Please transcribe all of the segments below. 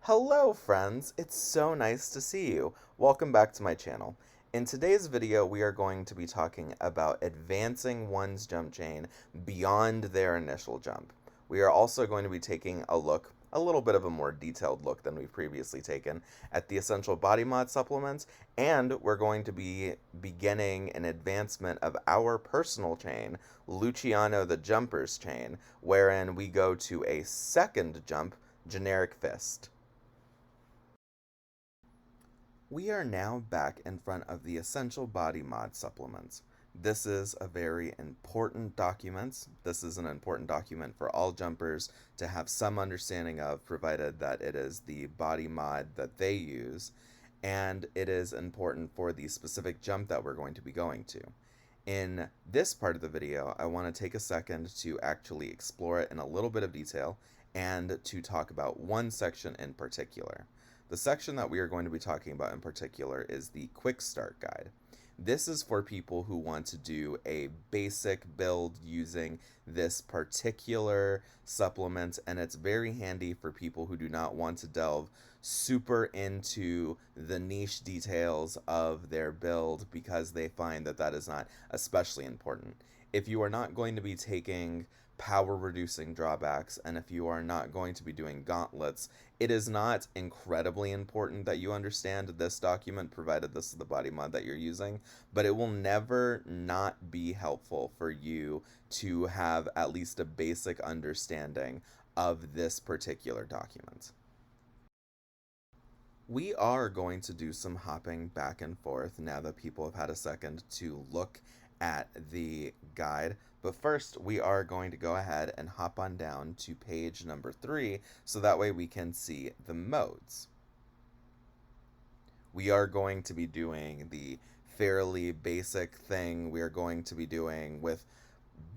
Hello friends, it's so nice to see you. Welcome back to my channel. In today's video we are going to be talking about advancing one's jump chain beyond their initial jump. We are also going to be taking a little bit of a more detailed look than we've previously taken at the essential body mod supplements, and we're going to be beginning an advancement of our personal chain, Luciano the Jumper's chain, wherein we go to a second jump, generic fist. We are now back in front of the Essential Body Mod supplements. This is a very important document. This is an important document for all jumpers to have some understanding of, provided that it is the body mod that they use, and it is important for the specific jump that we're going to be going to. In this part of the video, I want to take a second to actually explore it in a little bit of detail and to talk about one section in particular. The section that we are going to be talking about in particular is the Quick Start Guide. This is for people who want to do a basic build using this particular supplement, and it's very handy for people who do not want to delve super into the niche details of their build because they find that that is not especially important. If you are not going to be taking power reducing drawbacks, and if you are not going to be doing gauntlets, it is not incredibly important that you understand this document, provided this is the body mod that you're using, but it will never not be helpful for you to have at least a basic understanding of this particular document. We are going to do some hopping back and forth now that people have had a second to look at the guide. But first, we are going to go ahead and hop on down to page number 3 so that way we can see the modes. We are going to be doing the fairly basic thing we are going to be doing with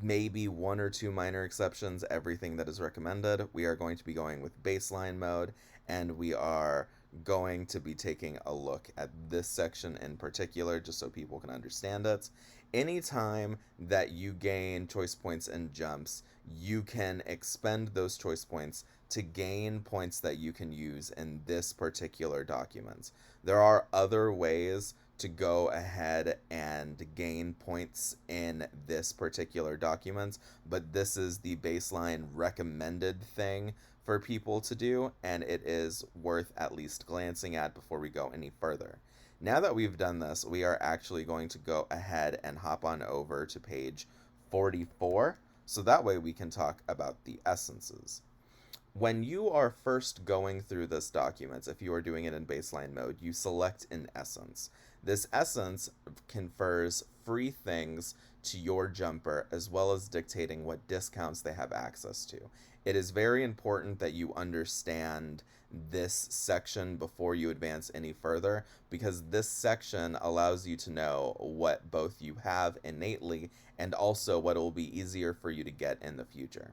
maybe one or two minor exceptions, everything that is recommended. We are going to be going with baseline mode, and we are going to be taking a look at this section in particular just so people can understand it. Anytime that you gain choice points and jumps, you can expend those choice points to gain points that you can use in this particular document. There are other ways to go ahead and gain points in this particular document, but this is the baseline recommended thing for people to do, and it is worth at least glancing at before we go any further. Now that we've done this, we are actually going to go ahead and hop on over to page 44, so that way we can talk about the essences. When you are first going through this document, if you are doing it in baseline mode, you select an essence. This essence confers free things to your jumper, as well as dictating what discounts they have access to. It is very important that you understand this section before you advance any further, because this section allows you to know what both you have innately and also what it will be easier for you to get in the future.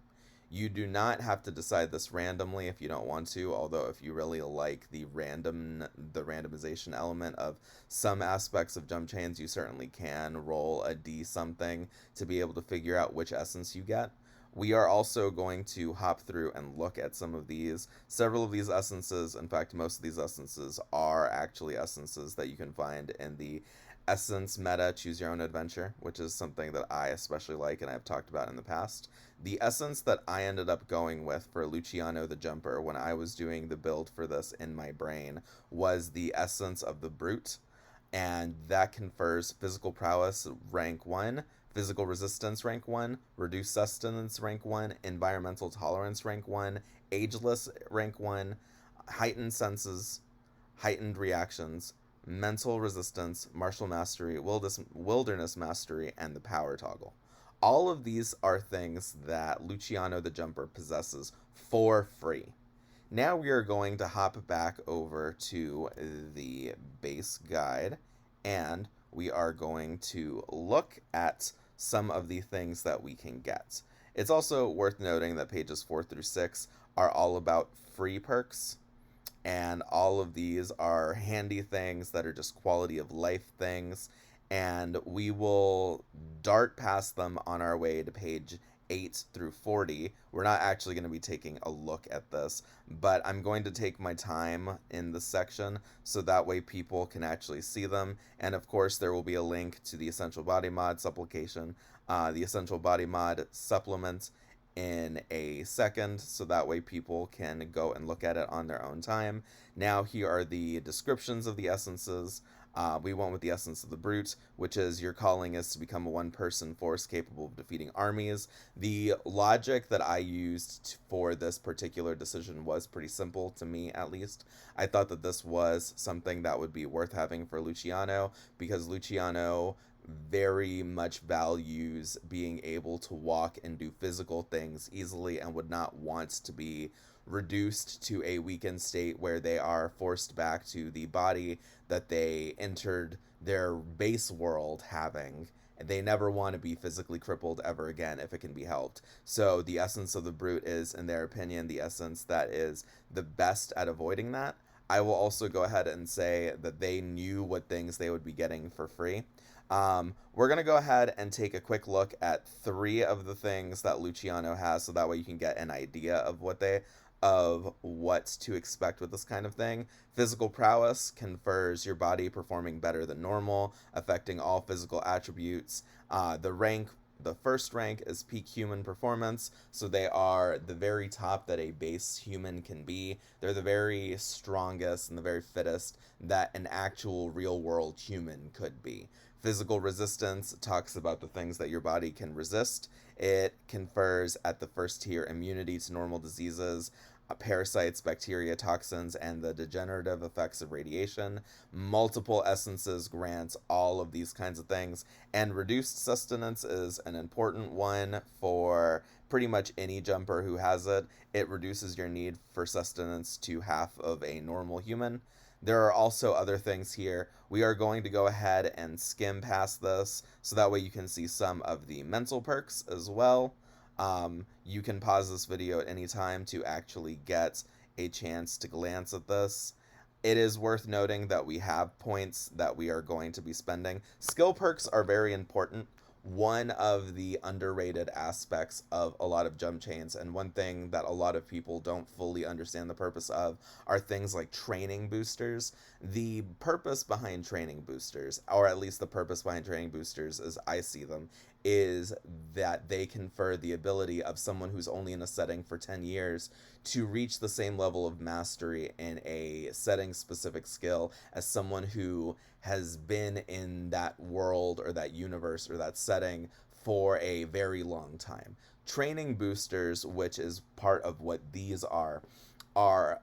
You do not have to decide this randomly if you don't want to, although if you really like the randomization element of some aspects of jump chains, you certainly can roll a D something to be able to figure out which essence you get. We are also going to hop through and look at some of these. Several of these essences, in fact, most of these essences are actually essences that you can find in the Essence Meta Choose Your Own Adventure, which is something that I especially like and I've talked about in the past. The essence that I ended up going with for Luciano the Jumper when I was doing the build for this in my brain was the essence of the Brute, and that confers physical prowess rank 1, physical resistance rank 1, reduced sustenance rank 1, environmental tolerance rank 1, ageless rank 1, heightened senses, heightened reactions, mental resistance, martial mastery, wilderness mastery, and the power toggle. All of these are things that Luciano the Jumper possesses for free. Now we are going to hop back over to the base guide, and we are going to look at some of the things that we can get. It's also worth noting that pages 4 through 6 are all about free perks, and all of these are handy things that are just quality of life things, and we will dart past them on our way to page 8 through 40. We're not actually going to be taking a look at this, but I'm going to take my time in this section so that way people can actually see them. And of course, there will be a link to the Essential Body Mod supplication, the Essential Body Mod supplement in a second, so that way people can go and look at it on their own time. Now, here are the descriptions of the essences. We went with the essence of the brute, which is your calling is to become a one-person force capable of defeating armies. The logic that I used for this particular decision was pretty simple, to me at least. I thought that this was something that would be worth having for Luciano, because Luciano very much values being able to walk and do physical things easily and would not want to be reduced to a weakened state where they are forced back to the body that they entered their base world having. They never want to be physically crippled ever again if it can be helped. So the essence of the brute is, in their opinion, the essence that is the best at avoiding that. I will also go ahead and say that they knew what things they would be getting for free. We're going to go ahead and take a quick look at 3 of the things that Luciano has, so that way you can get an idea of what to expect with this kind of thing. Physical prowess confers your body performing better than normal, affecting all physical attributes. The first rank is peak human performance, so they are the very top that a base human can be. They're the very strongest and the very fittest that an actual real world human could be. Physical resistance talks about the things that your body can resist. It confers at the first tier immunity to normal diseases, parasites, bacteria, toxins, and the degenerative effects of radiation. Multiple essences grants all of these kinds of things, and reduced sustenance is an important one for pretty much any jumper who has it. It reduces your need for sustenance to half of a normal human. There are also other things here. We are going to go ahead and skim past this so that way you can see some of the mental perks as well. You can pause this video at any time to actually get a chance to glance at this. It is worth noting that we have points that we are going to be spending. Skill perks are very important. One of the underrated aspects of a lot of jump chains, and one thing that a lot of people don't fully understand the purpose of, are things like training boosters. The purpose behind training boosters, or at least the purpose behind training boosters as I see them, is that they confer the ability of someone who's only in a setting for 10 years to reach the same level of mastery in a setting specific skill as someone who has been in that world or that universe or that setting for a very long time. Training boosters, which is part of what these are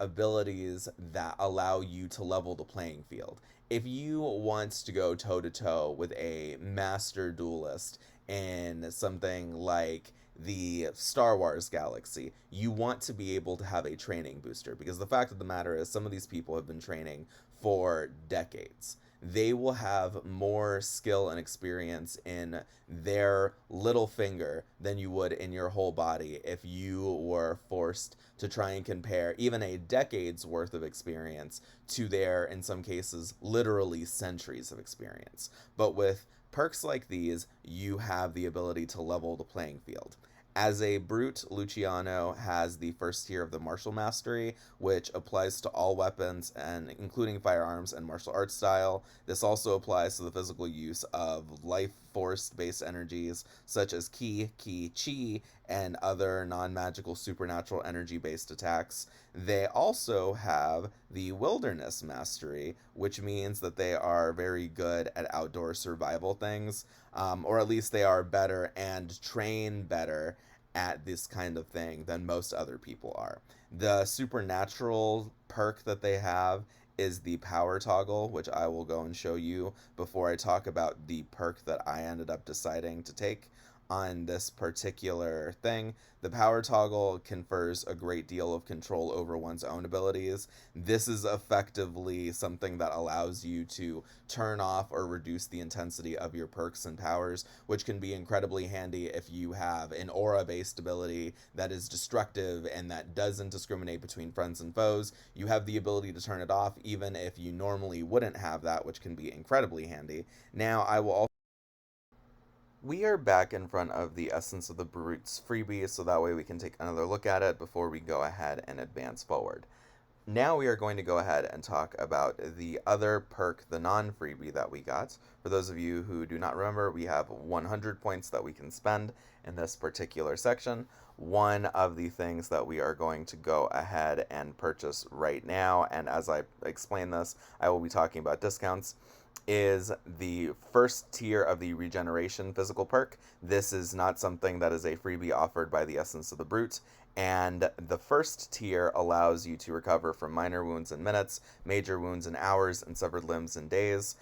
abilities that allow you to level the playing field. If you want to go toe to toe with a master duelist in something like the Star Wars galaxy, you want to be able to have a training booster, because the fact of the matter is some of these people have been training for decades. They will have more skill and experience in their little finger than you would in your whole body if you were forced to try and compare even a decade's worth of experience to their, in some cases, literally centuries of experience. But with perks like these, you have the ability to level the playing field. As a brute, Luciano has the first tier of the martial mastery, which applies to all weapons, and including firearms and martial arts style. This also applies to the physical use of life force-based energies such as ki, chi, and other non-magical supernatural energy-based attacks. They also have the wilderness mastery, which means that they are very good at outdoor survival things, or at least they are better and train better at this kind of thing than most other people are. The supernatural perk that they have is the power toggle, which I will go and show you before I talk about the perk that I ended up deciding to take on this particular thing. The power toggle confers a great deal of control over one's own abilities. This is effectively something that allows you to turn off or reduce the intensity of your perks and powers, which can be incredibly handy if you have an aura-based ability that is destructive and that doesn't discriminate between friends and foes. You have the ability to turn it off even if you normally wouldn't have that, which can be incredibly handy. We are back in front of the Essence of the Brutes freebie, so that way we can take another look at it before we go ahead and advance forward. Now we are going to go ahead and talk about the other perk, the non-freebie that we got. For those of you who do not remember, we have 100 points that we can spend in this particular section. One of the things that we are going to go ahead and purchase right now, and as I explain this, I will be talking about discounts, is the first tier of the regeneration physical perk. This is not something that is a freebie offered by the Essence of the Brute, and the first tier allows you to recover from minor wounds in minutes, major wounds in hours, and severed limbs in days.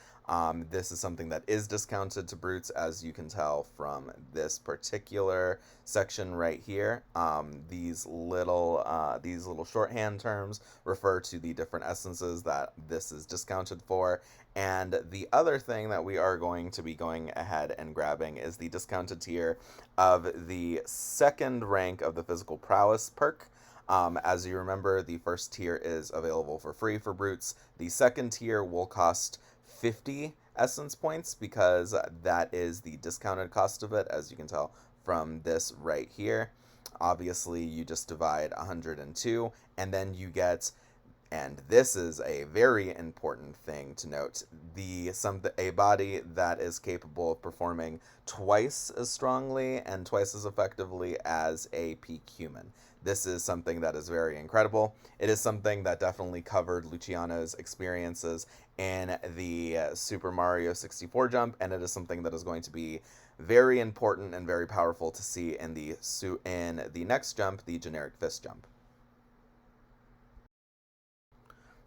This is something that is discounted to brutes, as you can tell from this particular section right here. These little shorthand terms refer to the different essences that this is discounted for. And the other thing that we are going to be going ahead and grabbing is the discounted tier of the second rank of the physical prowess perk. As you remember, the first tier is available for free for brutes. The second tier will cost 50 essence points because that is the discounted cost of it, as you can tell from this right here. Obviously, you just divide 102, and then you get, and this is a very important thing to note, a body that is capable of performing twice as strongly and twice as effectively as a peak human. This is something that is very incredible. It is something that definitely covered Luciano's experiences in the Super Mario 64 jump, and it is something that is going to be very important and very powerful to see in the next jump, the generic fist jump.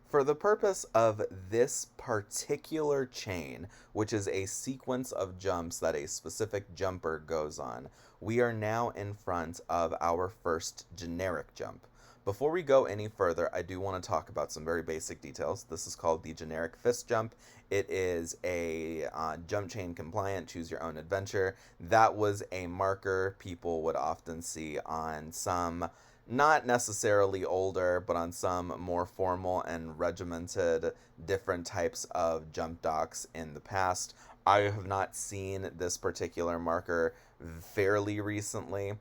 For the purpose of this particular chain, which is a sequence of jumps that a specific jumper goes on, we are now in front of our first generic jump. Before we go any further, I do want to talk about some very basic details. This is called the generic fist jump. It is a jump chain compliant, choose your own adventure. That was a marker people would often see on some, not necessarily older, but on some more formal and regimented different types of jump docks in the past. I have not seen this particular marker fairly recently.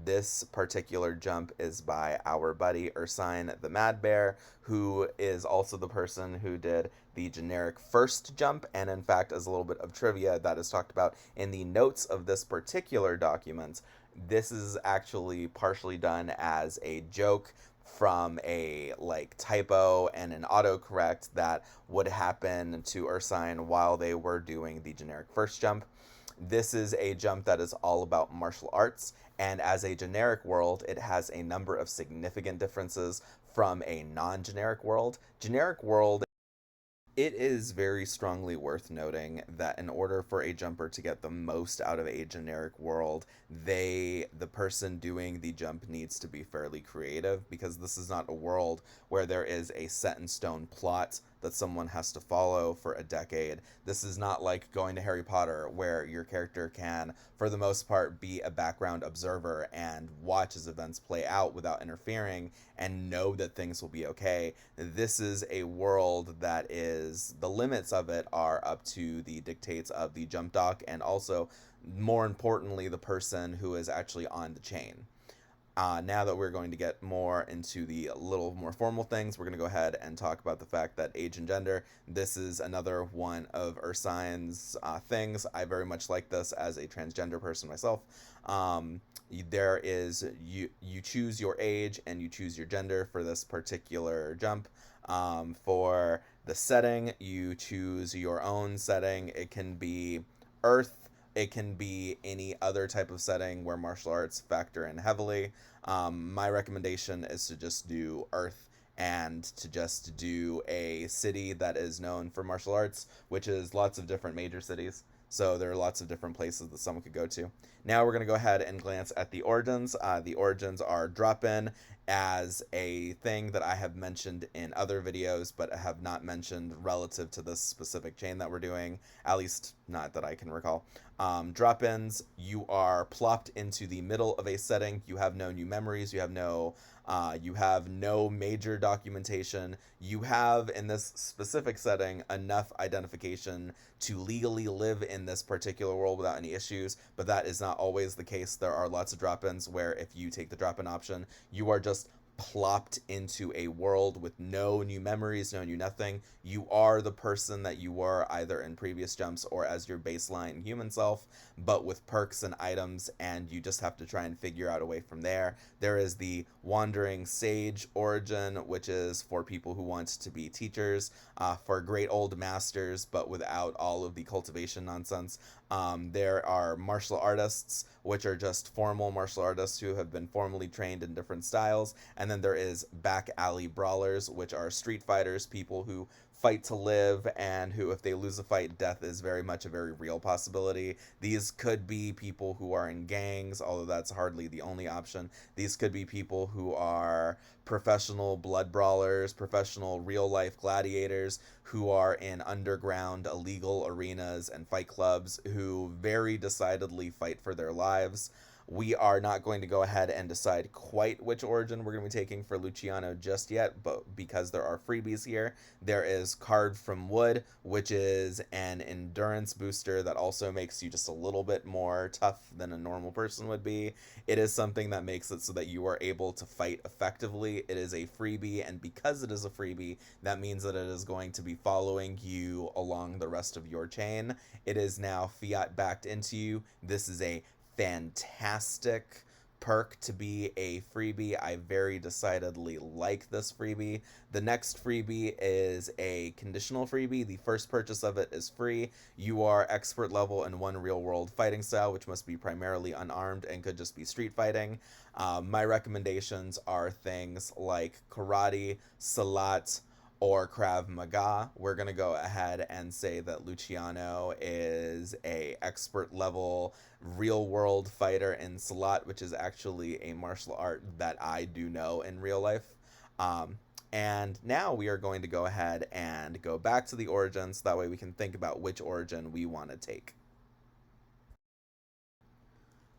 This particular jump is by our buddy Ursine the Mad Bear, who is also the person who did the generic first jump, and in fact, as a little bit of trivia that is talked about in the notes of this particular document, this is actually partially done as a joke from a typo and an autocorrect that would happen to Ursine while they were doing the generic first jump. This is a jump that is all about martial arts, and as a generic world, it has a number of significant differences from a non-generic world. Generic world, it is very strongly worth noting that in order for a jumper to get the most out of a generic world, the person doing the jump needs to be fairly creative, because this is not a world where there is a set in stone plot that someone has to follow for a decade. This is not like going to Harry Potter, where your character can, for the most part, be a background observer and watch as events play out without interfering and know that things will be okay. This is a world that is, the limits of it are up to the dictates of the jump dock, and also, more importantly, the person who is actually on the chain. Now that we're going to get more into the little more formal things, we're going to go ahead and talk about the fact that age and gender, this is another one of Ursine's things. I very much like this as a transgender person myself. There is, you choose your age and you choose your gender for this particular jump. For the setting, you choose your own setting. It can be Earth, it can be any other type of setting where martial arts factor in heavily. My recommendation is to just do Earth, and to just do a city that is known for martial arts, which is lots of different major cities. So there are lots of different places that someone could go to. Now we're going to go ahead and glance at the origins. The origins are drop-in, as a thing that I have mentioned in other videos, but have not mentioned relative to this specific chain that we're doing, at least not that I can recall. Drop-ins, you are plopped into the middle of a setting. You have no new memories, you have no You have no major documentation. You have, in this specific setting, enough identification to legally live in this particular world without any issues, but that is not always the case. There are lots of drop ins where, if you take the drop in option, you are just plopped into a world with no new memories, no new nothing. You are the person that you were either in previous jumps or as your baseline human self, but with perks and items, and you just have to try and figure out a way from there. There is the Wandering Sage origin, which is for people who want to be teachers, for great old masters, but without all of the cultivation nonsense. There are martial artists, which are just formal martial artists who have been formally trained in different styles. And then there is back alley brawlers, which are street fighters, people who fight to live and who, if they lose a fight, death is very much a very real possibility. These could be people who are in gangs, although that's hardly the only option. These could be people who are professional blood brawlers, professional real life gladiators who are in underground illegal arenas and fight clubs who very decidedly fight for their lives. We are not going to go ahead and decide quite which origin we're going to be taking for Luciano just yet, but because there are freebies here, there is Carved from Wood, which is an endurance booster that also makes you just a little bit more tough than a normal person would be. It is something that makes it so that you are able to fight effectively. It is a freebie, and because it is a freebie, that means that it is going to be following you along the rest of your chain. It is now fiat backed into you. This is a fantastic perk to be a freebie. I very decidedly like this freebie. The next freebie is a conditional freebie. The first purchase of it is free. You are expert level in one real world fighting style, which must be primarily unarmed and could just be street fighting. My recommendations are things like karate, salat, or Krav Maga. We're going to go ahead and say that Luciano is a expert level real world fighter in Salat, which is actually a martial art that I do know in real life. And now we are going to go ahead and go back to the origins. That way we can think about which origin we want to take.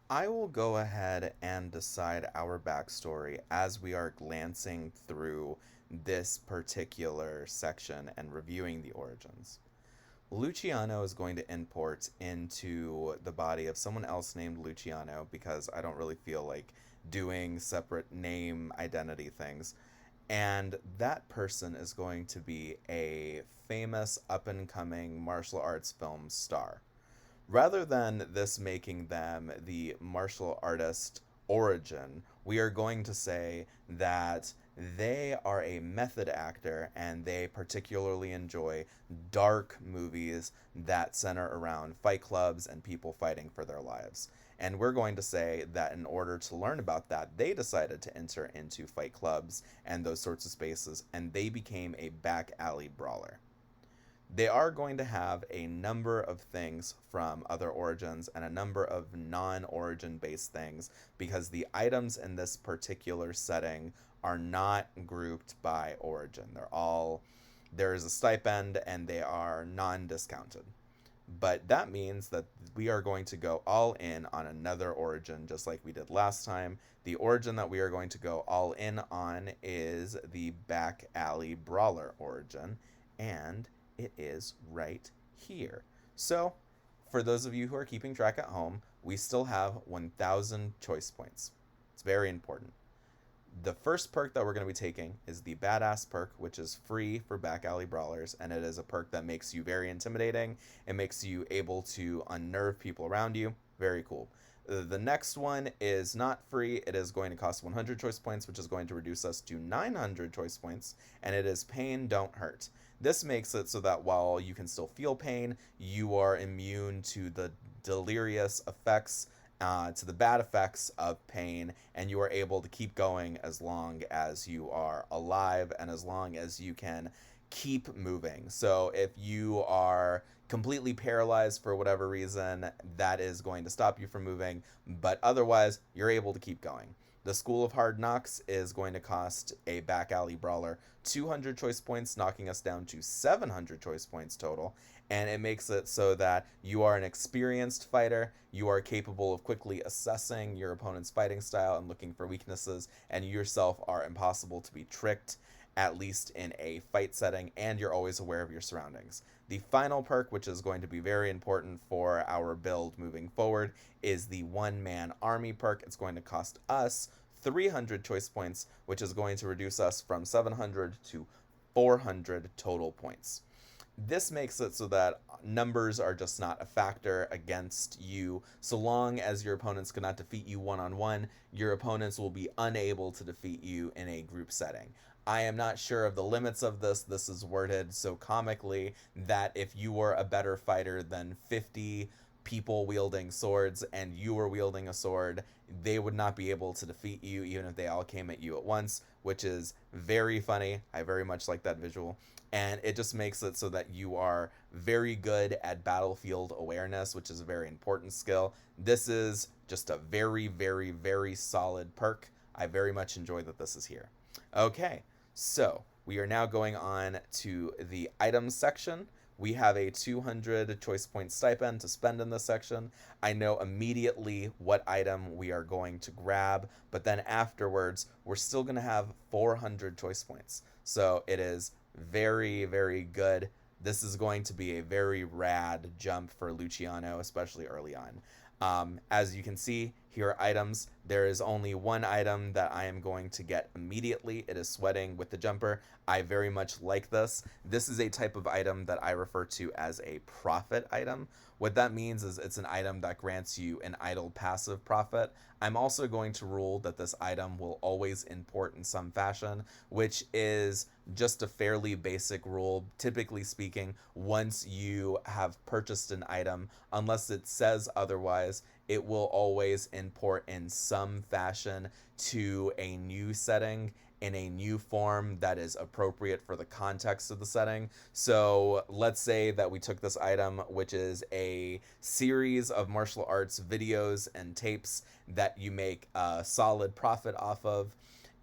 I will go ahead and decide our backstory as we are glancing through this particular section and reviewing the origins. Luciano is going to import into the body of someone else named Luciano because I don't really feel like doing separate name identity things. And that person is going to be a famous up and coming martial arts film star. Rather than this making them the martial artist origin, we are going to say that they are a method actor and they particularly enjoy dark movies that center around fight clubs and people fighting for their lives. And we're going to say that in order to learn about that, they decided to enter into fight clubs and those sorts of spaces, and they became a back alley brawler. They are going to have a number of things from other origins and a number of non-origin based things because the items in this particular setting are not grouped by origin. There is a stipend and they are non-discounted. But that means that we are going to go all in on another origin just like we did last time. The origin that we are going to go all in on is the back alley brawler origin, and it is right here. So, for those of you who are keeping track at home, we still have 1,000 choice points. It's very important. The first perk that we're going to be taking is the Badass perk, which is free for back alley brawlers, and it is a perk that makes you very intimidating. It makes you able to unnerve people around you. Very cool. The next one is not free. It is going to cost 100 choice points, which is going to reduce us to 900 choice points, and it is Pain Don't Hurt. This makes it so that while you can still feel pain, you are immune to the delirious effects, to the bad effects of pain, and you are able to keep going as long as you are alive and as long as you can keep moving. So if you are completely paralyzed for whatever reason, that is going to stop you from moving, but otherwise, you're able to keep going. The School of Hard Knocks is going to cost a back alley brawler 200 choice points, knocking us down to 700 choice points total. And it makes it so that you are an experienced fighter, you are capable of quickly assessing your opponent's fighting style and looking for weaknesses, and you yourself are impossible to be tricked, at least in a fight setting, and you're always aware of your surroundings. The final perk, which is going to be very important for our build moving forward, is the one-man army perk. It's going to cost us 300 choice points, which is going to reduce us from 700 to 400 total points. This makes it so that numbers are just not a factor against you. So long as your opponents cannot defeat you one-on-one, your opponents will be unable to defeat you in a group setting. I am not sure of the limits of this. This is worded so comically that if you were a better fighter than 50 people wielding swords and you were wielding a sword, they would not be able to defeat you even if they all came at you at once, which is very funny. I very much like that visual. And it just makes it so that you are very good at battlefield awareness, which is a very important skill. This is just a very, very, very solid perk. I very much enjoy that this is here. Okay, so we are now going on to the items section. We have a 200 choice point stipend to spend in this section. I know immediately what item we are going to grab, but then afterwards, we're still going to have 400 choice points. So it is very, very good. This is going to be a very rad jump for Luciano, especially early on. As you can see, here are items. There is only one item that I am going to get immediately. It is sweating with the jumper. I very much like this. This is a type of item that I refer to as a profit item. What that means is it's an item that grants you an idle passive profit. I'm also going to rule that this item will always import in some fashion, which is just a fairly basic rule. Typically speaking, once you have purchased an item, unless it says otherwise, it will always import in some fashion to a new setting in a new form that is appropriate for the context of the setting. So let's say that we took this item, which is a series of martial arts videos and tapes that you make a solid profit off of.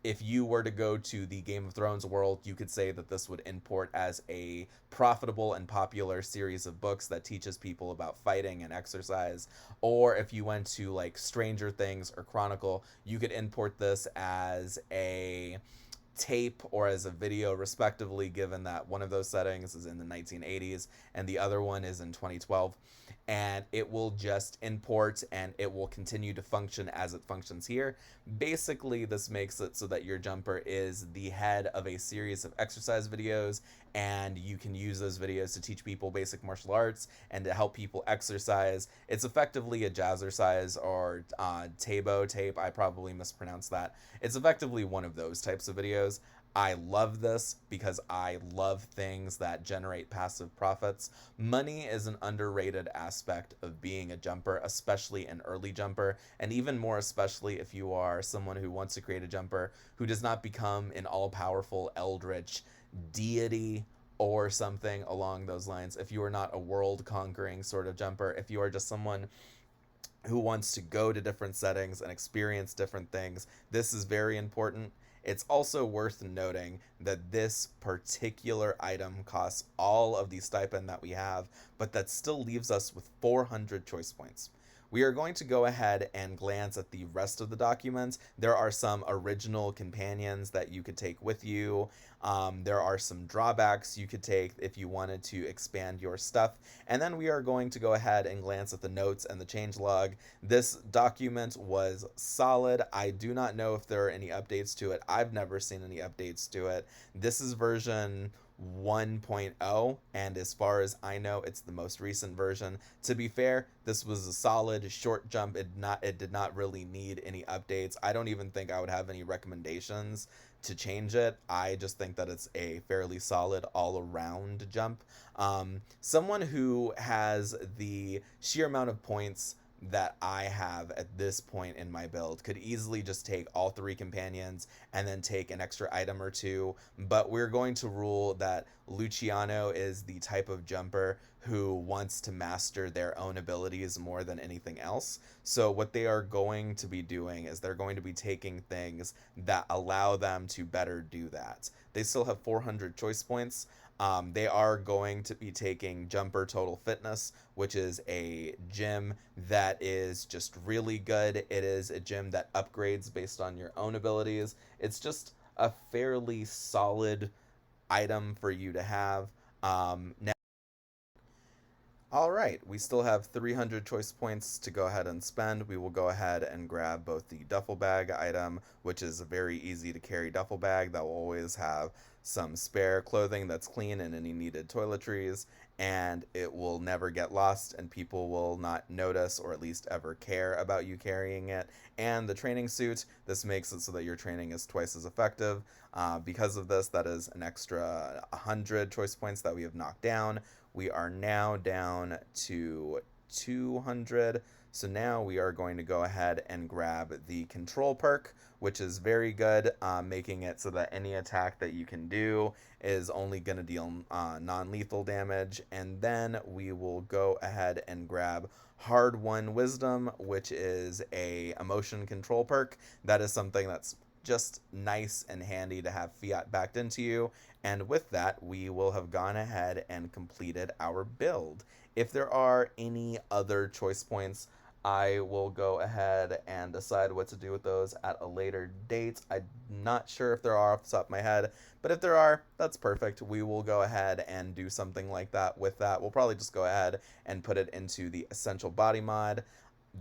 If you were to go to the Game of Thrones world, you could say that this would import as a profitable and popular series of books that teaches people about fighting and exercise. Or if you went to like Stranger Things or Chronicle, you could import this as a tape or as a video respectively, given that one of those settings is in the 1980s and the other one is in 2012. And it will just import and it will continue to function as it functions here. Basically, this makes it so that your jumper is the head of a series of exercise videos, and you can use those videos to teach people basic martial arts and to help people exercise. It's effectively a jazzercise or tabo tape. I probably mispronounced that. It's effectively one of those types of videos. I love this because I love things that generate passive profits. Money is an underrated aspect of being a jumper, especially an early jumper, and even more especially if you are someone who wants to create a jumper who does not become an all-powerful eldritch deity or something along those lines. If you are not a world-conquering sort of jumper, if you are just someone who wants to go to different settings and experience different things, this is very important. It's also worth noting that this particular item costs all of the stipend that we have, but that still leaves us with 400 choice points. We are going to go ahead and glance at the rest of the documents. There are some original companions that you could take with you. There are some drawbacks you could take if you wanted to expand your stuff. And then we are going to go ahead and glance at the notes and the changelog. This document was solid. I do not know if there are any updates to it. I've never seen any updates to it. This is version 1.0, and as far as I know, it's the most recent version. To be fair, this was a solid short jump. It did not really need any updates. I don't even think I would have any recommendations to change it. I just think that it's a fairly solid all-around jump. Someone who has the sheer amount of points that I have at this point in my build could easily just take all 3 companions and then take an extra item or 2, but we're going to rule that Luciano is the type of jumper who wants to master their own abilities more than anything else. So, what they are going to be doing is they're going to be taking things that allow them to better do that. They still have 400 choice points. They are going to be taking Jumper Total Fitness, which is a gym that is just really good. It is a gym that upgrades based on your own abilities. It's just a fairly solid item for you to have. Now, all right, we still have 300 choice points to go ahead and spend. We will go ahead and grab both the duffel bag item, which is a very easy to carry duffel bag that will always have some spare clothing that's clean and any needed toiletries, and it will never get lost, and people will not notice or at least ever care about you carrying it. And the training suit, this makes it so that your training is twice as effective. Because of this, that is an extra 100 choice points that we have knocked down. We are now down to 200. So now we are going to go ahead and grab the control perk, which is very good, making it so that any attack that you can do is only going to deal non-lethal damage. And then we will go ahead and grab Hard Won Wisdom, which is a emotion control perk. That is something that's just nice and handy to have fiat backed into you. And with that, we will have gone ahead and completed our build. If there are any other choice points, I will go ahead and decide what to do with those at a later date. I'm not sure if there are off the top of my head, but if there are, that's perfect. We will go ahead and do something like that with that. We'll probably just go ahead and put it into the Essential Body mod.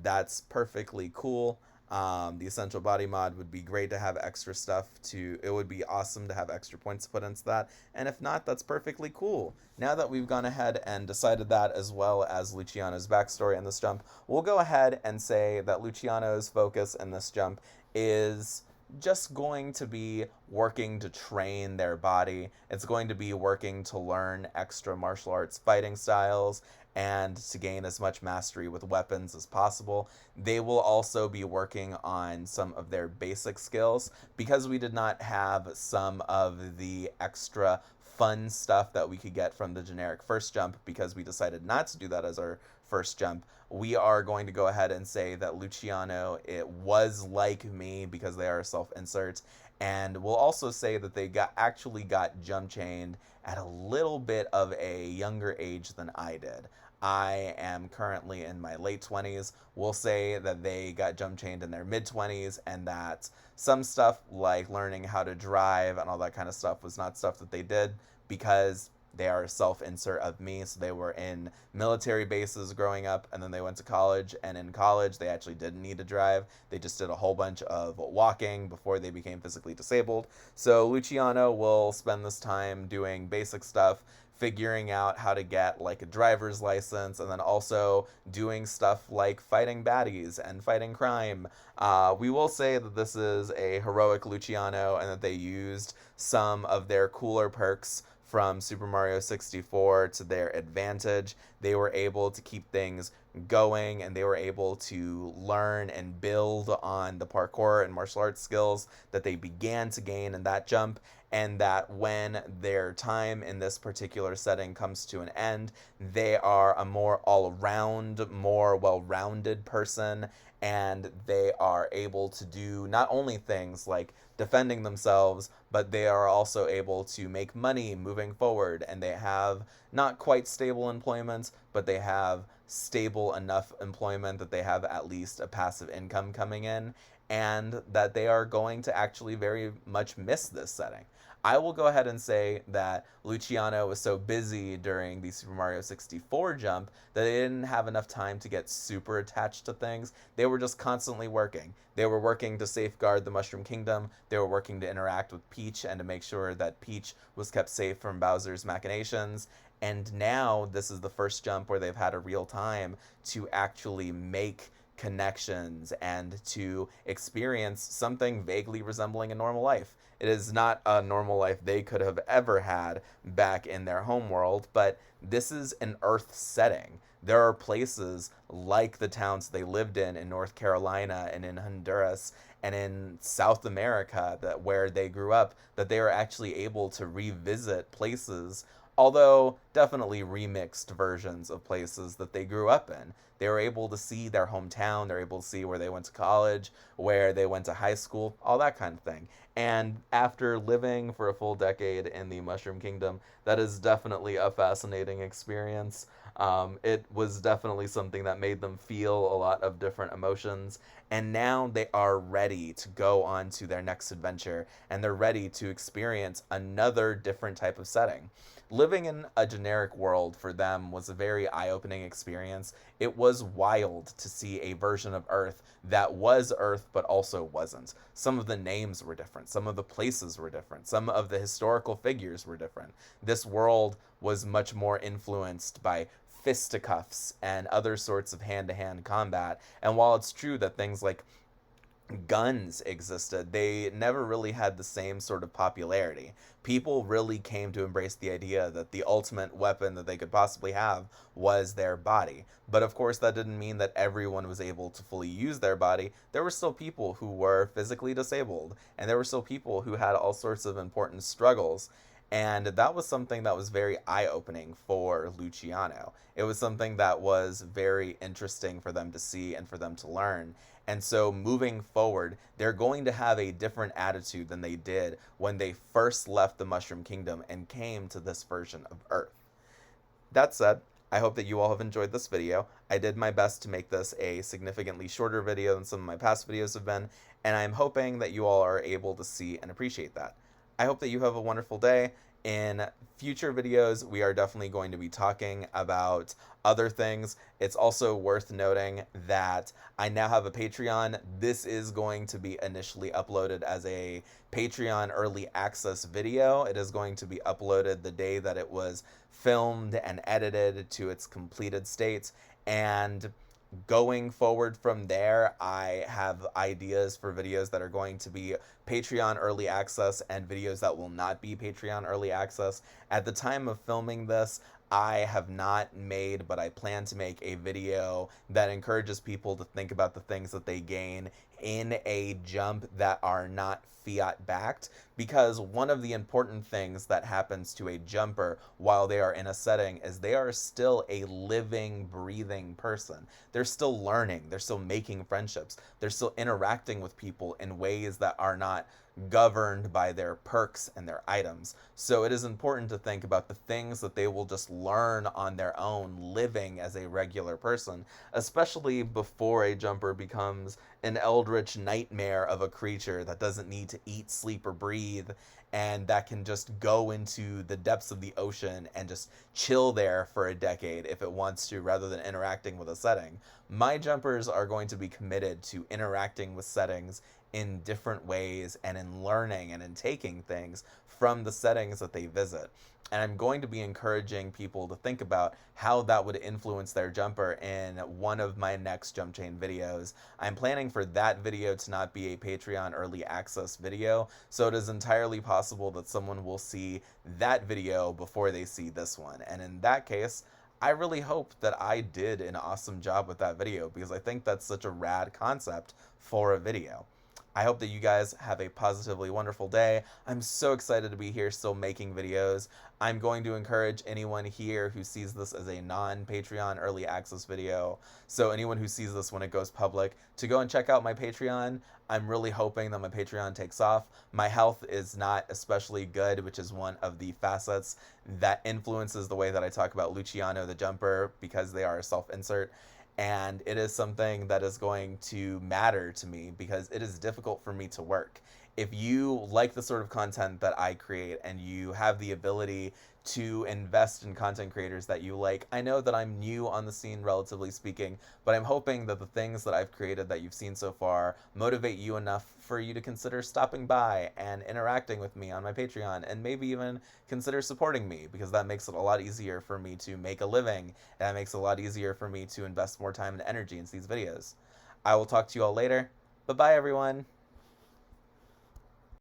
That's perfectly cool. The Essential Body mod would be great to have extra stuff to, it would be awesome to have extra points put into that, and if not, that's perfectly cool. Now that we've gone ahead and decided that, as well as Luciano's backstory in this jump, we'll go ahead and say that Luciano's focus in this jump is just going to be working to train their body. It's going to be working to learn extra martial arts fighting styles and to gain as much mastery with weapons as possible. They will also be working on some of their basic skills because we did not have some of the extra fun stuff that we could get from the generic first jump because we decided not to do that as our first jump. We are going to go ahead and say that Luciano, it was like me because they are a self-insert, and we'll also say that they actually got jump chained at a little bit of a younger age than I did. I am currently in my late 20s. We'll say that they got jump chained in their mid 20s, and that some stuff like learning how to drive and all that kind of stuff was not stuff that they did because they are a self-insert of me. So they were in military bases growing up, and then they went to college, and in college they actually didn't need to drive. They just did a whole bunch of walking before they became physically disabled. So Luciano will spend this time doing basic stuff, figuring out how to get like a driver's license, and then also doing stuff like fighting baddies and fighting crime. We will say that this is a heroic Luciano and that they used some of their cooler perks from Super Mario 64 to their advantage. They were able to keep things going, and they were able to learn and build on the parkour and martial arts skills that they began to gain in that jump, and that when their time in this particular setting comes to an end, they are a more all-around, more well-rounded person, and they are able to do not only things like defending themselves, but they are also able to make money moving forward, and they have not quite stable employment, but they have stable enough employment that they have at least a passive income coming in, and that they are going to actually very much miss this setting. I will go ahead and say that Luciano was so busy during the Super Mario 64 jump that they didn't have enough time to get super attached to things. They were just constantly working. They were working to safeguard the Mushroom Kingdom. They were working to interact with Peach and to make sure that Peach was kept safe from Bowser's machinations. And now this is the first jump where they've had a real time to actually make connections and to experience something vaguely resembling a normal life. It is not a normal life they could have ever had back in their home world, but this is an Earth setting. There are places like the towns they lived in North Carolina and in Honduras and in South America, that where they grew up, that they are actually able to revisit places although definitely remixed versions of places that they grew up in. They were able to see their hometown, they're able to see where they went to college, where they went to high school, all that kind of thing. And after living for a full decade in the Mushroom Kingdom, that is definitely a fascinating experience. It was definitely something that made them feel a lot of different emotions. And now they are ready to go on to their next adventure, and they're ready to experience another different type of setting. Living in a generic world for them was a very eye opening experience. It was wild to see a version of Earth that was Earth but also wasn't. Some of the names were different, some of the places were different, some of the historical figures were different. This world was much more influenced by fisticuffs and other sorts of hand to hand combat. And while it's true that things like guns existed, they never really had the same sort of popularity. People really came to embrace the idea that the ultimate weapon that they could possibly have was their body. But of course, that didn't mean that everyone was able to fully use their body. There were still people who were physically disabled, and there were still people who had all sorts of important struggles. And that was something that was very eye opening for Luciano. It was something that was very interesting for them to see and for them to learn. And so moving forward, they're going to have a different attitude than they did when they first left the Mushroom Kingdom and came to this version of Earth. That said, I hope that you all have enjoyed this video. I did my best to make this a significantly shorter video than some of my past videos have been, and I'm hoping that you all are able to see and appreciate that. I hope that you have a wonderful day. In future videos, we are definitely going to be talking about other things. It's also worth noting that I now have a Patreon. This is going to be initially uploaded as a Patreon early access video. It is going to be uploaded the day that it was filmed and edited to its completed state. And going forward from there, I have ideas for videos that are going to be Patreon early access and videos that will not be Patreon early access. At the time of filming this, I have not made, but I plan to make a video that encourages people to think about the things that they gain in a jump that are not fiat backed, because one of the important things that happens to a jumper while they are in a setting is they are still a living, breathing person. They're still learning, they're still making friendships, they're still interacting with people in ways that are not governed by their perks and their items. So it is important to think about the things that they will just learn on their own living as a regular person, especially before a jumper becomes an eldritch nightmare of a creature that doesn't need to eat, sleep, or breathe, and that can just go into the depths of the ocean and just chill there for a decade if it wants to, rather than interacting with a setting. My jumpers are going to be committed to interacting with settings in different ways and in learning and in taking things from the settings that they visit. And I'm going to be encouraging people to think about how that would influence their jumper in one of my next Jumpchain videos. I'm planning for that video to not be a Patreon early access video, so it is entirely possible that someone will see that video before they see this one. And in that case, I really hope that I did an awesome job with that video, because I think that's such a rad concept for a video. I hope that you guys have a positively wonderful day. I'm so excited to be here still making videos. I'm going to encourage anyone here who sees this as a non-Patreon early access video, so anyone who sees this when it goes public, to go and check out my Patreon. I'm really hoping that my Patreon takes off. My health is not especially good, which is one of the facets that influences the way that I talk about Luciano the Jumper, because they are a self-insert. And it is something that is going to matter to me, because it is difficult for me to work. If you like the sort of content that I create and you have the ability to invest in content creators that you like, I know that I'm new on the scene, relatively speaking, but I'm hoping that the things that I've created that you've seen so far motivate you enough for you to consider stopping by and interacting with me on my Patreon, and maybe even consider supporting me, because that makes it a lot easier for me to make a living, and that makes it a lot easier for me to invest more time and energy into these videos. I will talk to you all later. Bye-bye, everyone.